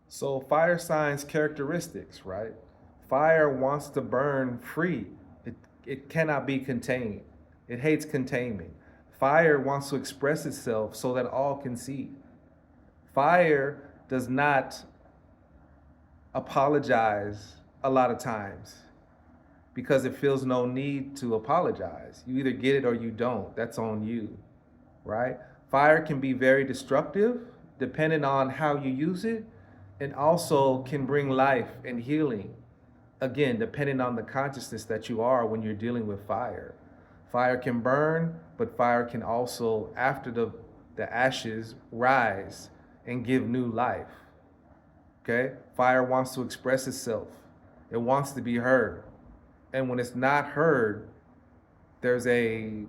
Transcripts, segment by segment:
So fire signs characteristics, right? Fire wants to burn free. It cannot be contained. It hates containment. Fire wants to express itself so that all can see. Fire does not apologize a lot of times because it feels no need to apologize. You either get it or you don't. That's on you, right? Fire can be very destructive depending on how you use it, and also can bring life and healing. Again, depending on the consciousness that you are when you're dealing with fire. Fire can burn, but fire can also, after the ashes, rise and give new life. Okay? Fire wants to express itself. It wants to be heard. And when it's not heard, there's a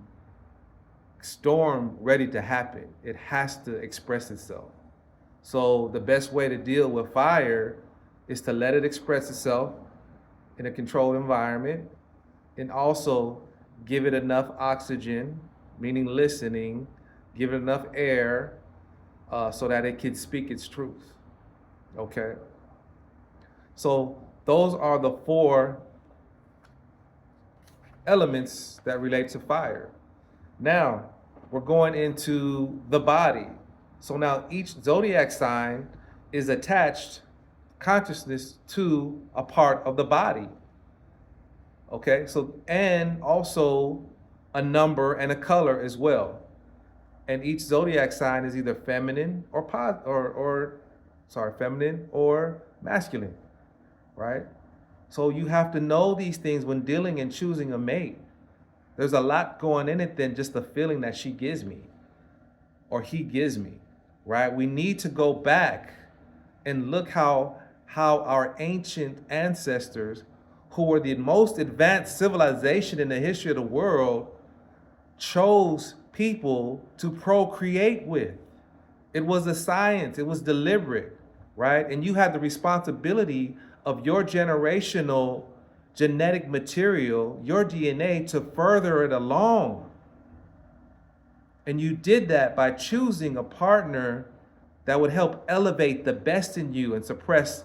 storm ready to happen. It has to express itself. So the best way to deal with fire is to let it express itself in a controlled environment, and also give it enough oxygen, meaning listening, give it enough air so that it can speak its truth. Okay? So those are the four elements that relate to fire. Now, we're going into the body. So now each zodiac sign is attached consciousness to a part of the body. Okay, so and also a number and a color as well. And each zodiac sign is either feminine or feminine or masculine, right? So you have to know these things when dealing and choosing a mate. There's a lot going in it than just the feeling that she gives me or he gives me, right? We need to go back and look how our ancient ancestors, who were the most advanced civilization in the history of the world, chose people to procreate with. It was a science, it was deliberate, right? And you had the responsibility of your generational genetic material, your DNA, to further it along. And you did that by choosing a partner that would help elevate the best in you and suppress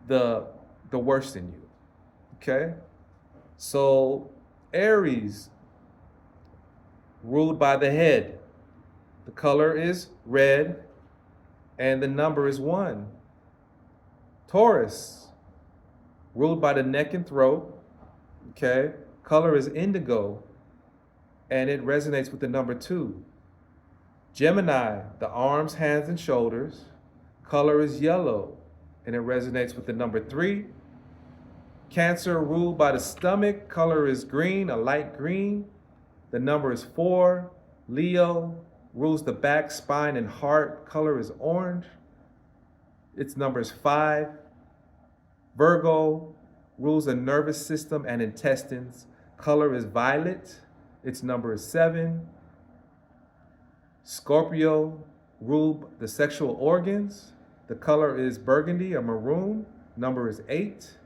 the worst in you. Okay? So Aries, ruled by the head. The color is red and the number is 1. Taurus, ruled by the neck and throat. Okay? Color is indigo and it resonates with the number 2. Gemini, the arms, hands, and shoulders. Color is yellow and it resonates with the number 3. Cancer, ruled by the stomach. Color is green, a light green. The number is 4. Leo rules the back, spine, and heart. Color is orange. Its number is 5. Virgo rules the nervous system and intestines. Color is violet. Its number is 7. Scorpio rule the sexual organs. The color is burgundy or maroon. Number is 8.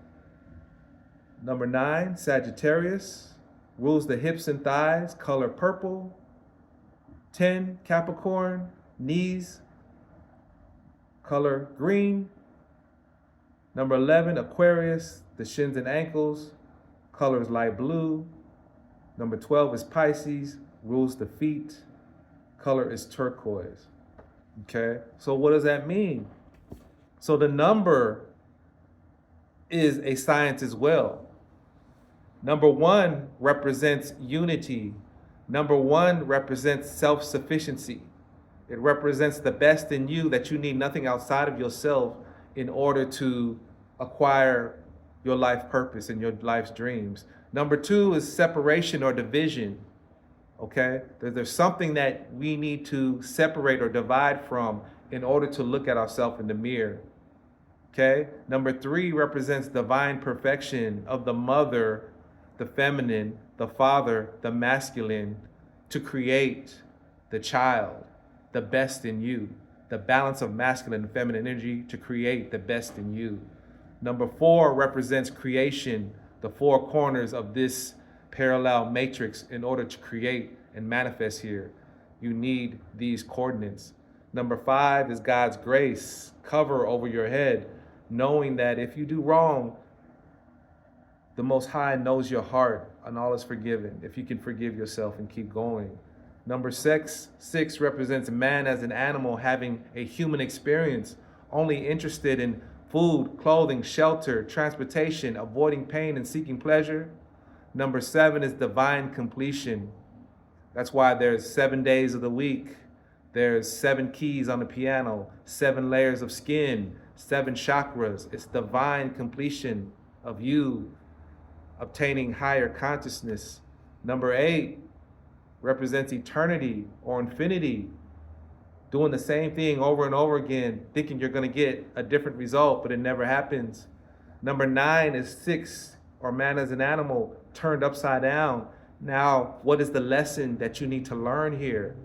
Number 9, Sagittarius, rules the hips and thighs, color purple. 10, Capricorn, knees, color green. Number 11, Aquarius, the shins and ankles, color is light blue. Number 12 is Pisces, rules the feet, color is turquoise. Okay, so what does that mean? So the number is a science as well. Number 1 represents unity. Number 1 represents self-sufficiency. It represents the best in you, that you need nothing outside of yourself in order to acquire your life purpose and your life's dreams. Number 2 is separation or division. Okay? There's something that we need to separate or divide from in order to look at ourselves in the mirror. Okay? Number 3 represents divine perfection of the mother, the feminine, the father, the masculine, to create the child, the best in you, the balance of masculine and feminine energy to create the best in you. Number 4 represents creation, the 4 corners of this parallel matrix. In order to create and manifest here, you need these coordinates. Number 5 is God's grace, cover over your head, knowing that if you do wrong, the Most High knows your heart and all is forgiven if you can forgive yourself and keep going. Number six represents man as an animal having a human experience, only interested in food, clothing, shelter, transportation, avoiding pain and seeking pleasure. Number 7 is divine completion. That's why there's 7 days of the week. There's 7 keys on the piano, 7 layers of skin, 7 chakras. It's divine completion of you obtaining higher consciousness. Number 8 represents eternity or infinity, doing the same thing over and over again, thinking you're going to get a different result, but it never happens. Number 9 is 6, or man as an animal, turned upside down. Now, what is the lesson that you need to learn here?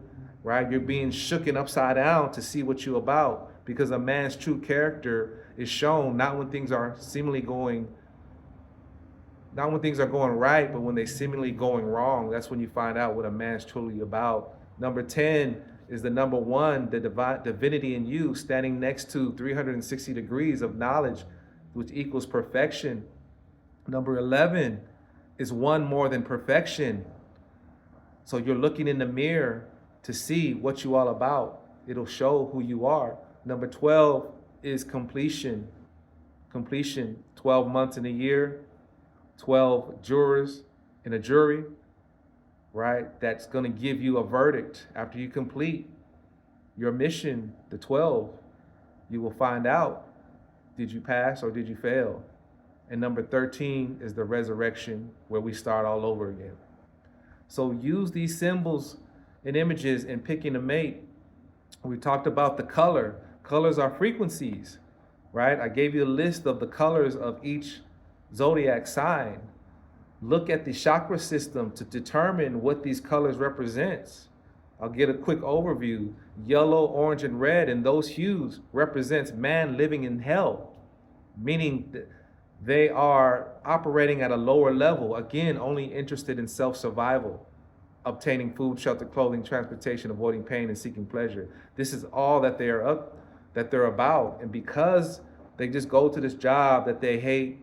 Right? You're being shooken upside down to see what you're about, because a man's true character is shown not when things are going right, but when they seemingly going wrong. That's when you find out what a man's truly about. Number 10 is the number 1, the divinity in you, standing next to 360 degrees of knowledge, which equals perfection. Number 11 is 1 more than perfection. So you're looking in the mirror to see what you all about. It'll show who you are. Number 12 is completion. Completion, 12 months in a year, 12 jurors in a jury, right? That's going to give you a verdict after you complete your mission, the 12. You will find out, did you pass or did you fail? And number 13 is the resurrection, where we start all over again. So use these symbols and images in picking a mate. We talked about the color. Colors are frequencies, right? I gave you a list of the colors of each Zodiac sign. Look at the chakra system to determine what these colors represents. I'll get a quick overview. Yellow, orange, and red, and those hues represents man living in hell, meaning that they are operating at a lower level, again, only interested in self-survival, obtaining food, shelter, clothing, transportation, avoiding pain, and seeking pleasure. This is all that they're about. And because they just go to this job that they hate,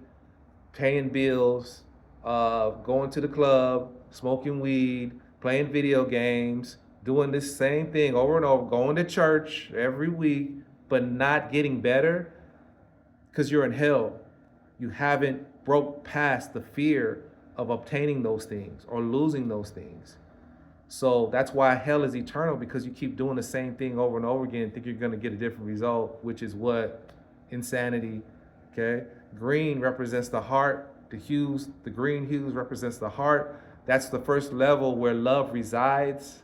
paying bills, going to the club, smoking weed, playing video games, doing this same thing over and over, going to church every week, but not getting better, because you're in hell. You haven't broke past the fear of obtaining those things or losing those things. So that's why hell is eternal, because you keep doing the same thing over and over again, think you're going to get a different result, which is what? Insanity. Okay? Green represents the heart. The green hues represents the heart. That's the first level where love resides,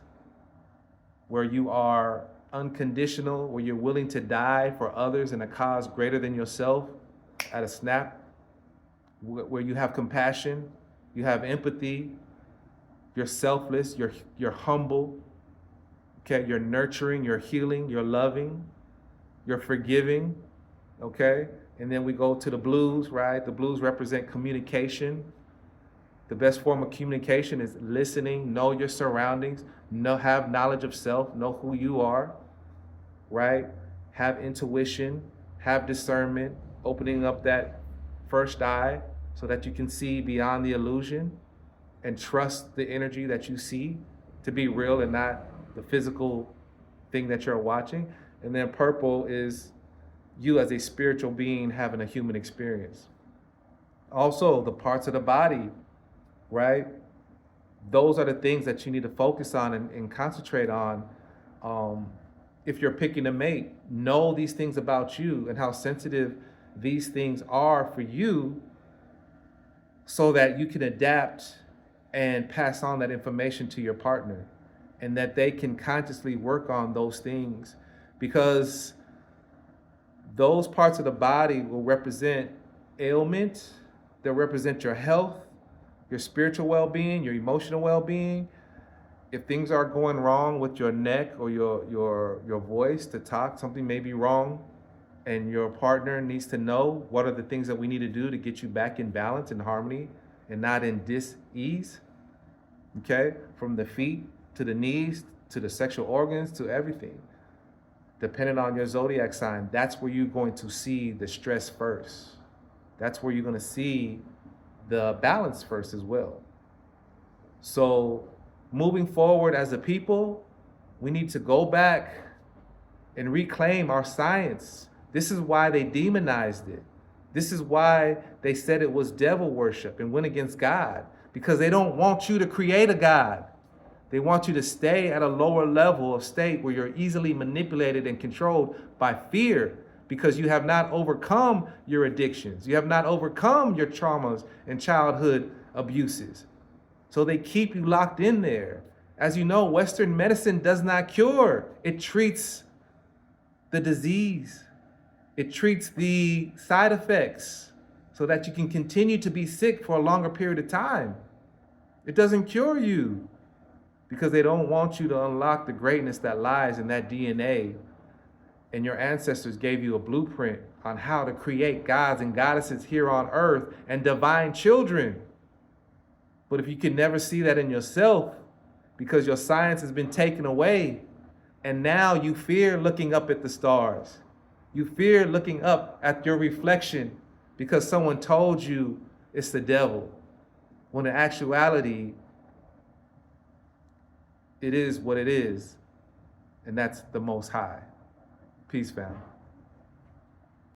where you are unconditional, where you're willing to die for others in a cause greater than yourself at a snap, where you have compassion, you have empathy, you're selfless, you're humble, okay? You're nurturing, you're healing, you're loving, you're forgiving, okay? And then we go to the blues, right? The blues represent communication. The best form of communication is listening, know your surroundings, have knowledge of self, know who you are, right? Have intuition, have discernment, opening up that first eye so that you can see beyond the illusion and trust the energy that you see to be real and not the physical thing that you're watching. And then purple is you as a spiritual being having a human experience. Also, the parts of the body, right? Those are the things that you need to focus on and concentrate on. If you're picking a mate, know these things about you and how sensitive these things are for you, so that you can adapt and pass on that information to your partner, and that they can consciously work on those things, because those parts of the body will represent ailment, they'll represent your health, your spiritual well-being, your emotional well-being. If things are going wrong with your neck or your voice to talk, something may be wrong, and your partner needs to know what are the things that we need to do to get you back in balance and harmony and not in dis-ease, okay? From the feet to the knees to the sexual organs to everything. depending on your zodiac sign, that's where you're going to see the stress first. That's where you're going to see the balance first as well. So moving forward as a people, we need to go back and reclaim our science. This is why they demonized it. This is why they said it was devil worship and went against God, because they don't want you to create a God. They want you to stay at a lower level of state where you're easily manipulated and controlled by fear, because you have not overcome your addictions. You have not overcome your traumas and childhood abuses. So they keep you locked in there. As you know, Western medicine does not cure. It treats the disease. It treats the side effects so that you can continue to be sick for a longer period of time. It doesn't cure you, because they don't want you to unlock the greatness that lies in that DNA. And your ancestors gave you a blueprint on how to create gods and goddesses here on earth and divine children. But if you can never see that in yourself, because your science has been taken away, and now you fear looking up at the stars. You fear looking up at your reflection because someone told you it's the devil, when in actuality, it is what it is, and that's the Most High. Peace, fam.